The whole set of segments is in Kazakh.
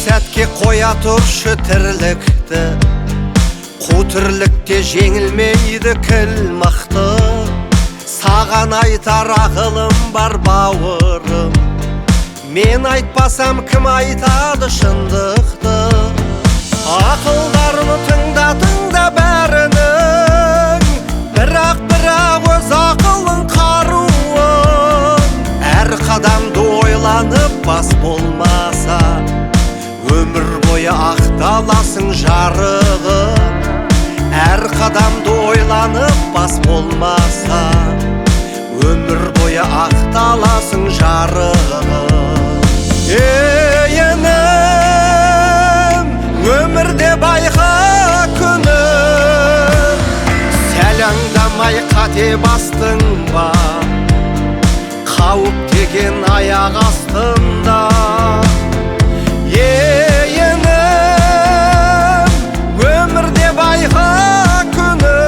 сәтке қоя тұршы тірлікті, қу тірлікте жеңілмейді кіл мықты. Саған айтар ақылым бар бауырым, мен айтпасам кім айтады шындықты. Ақылдарын тыңда бәрінің, бірақ өз ақылын қаруын. Әр қадамды ойланып бас болмаса, өмір бойы ақталасың жарығым. Әр қадамды ойланып бас болмаса, өмір бойы ақталасың жарығым. Ей інім, өмірде байқа күні, сәл аңдамай қате бастың ба, қауіп деген аяқ астында. Ей інім, өмірде байқа күні,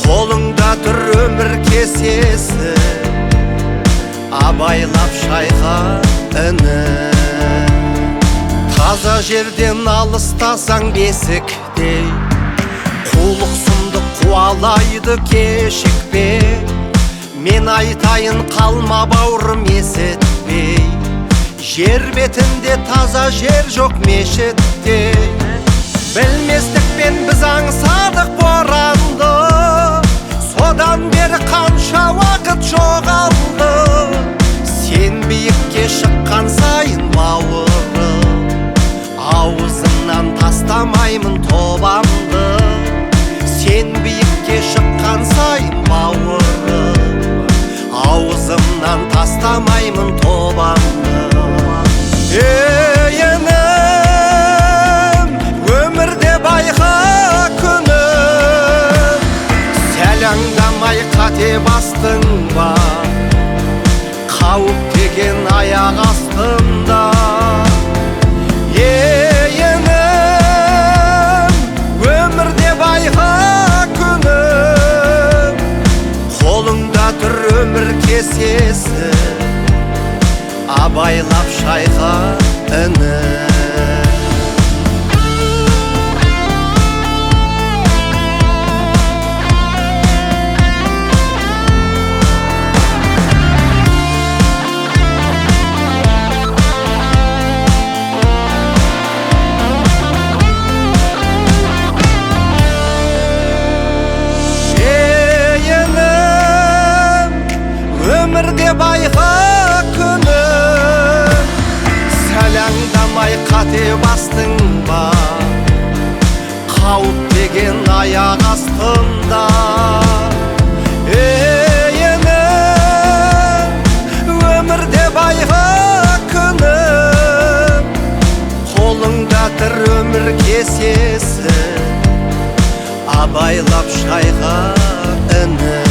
қолыңда тұр өмір кесесі, абайлап шайқа інім. Таза жерден алыстасаң бесіктей, қулық сұмды қуалайды кешікпей. Мен айтайын қалма бауырым есетпей, жер бетінде таза жер жоқ мешіттей. Білместікпен біз аңсадық боранды, содан бері қанша уақыт жоғалды. Сен биікке шыққан сайын бауырым, аузымнан тастамаймын тобамды. Сен биікке шыққан сайын бауырым, аузымнан тастамаймын тобамды. Ей інім, өмірде байқа күні, сәл аңдамай қате бастың ба, қауіп деген аяқ астында. Ей інім, өмірде байқа күні, қолыңда тұр өмір кесесі, абайлап шайқа інім. Өмірде байқа күні, сәл аңдамай қате бастың ба, қауіп деген аяқ астында. Ей інім, өмірде байқа күні, қолыңда тұр өмір кесесі, абайлап шайқа інім.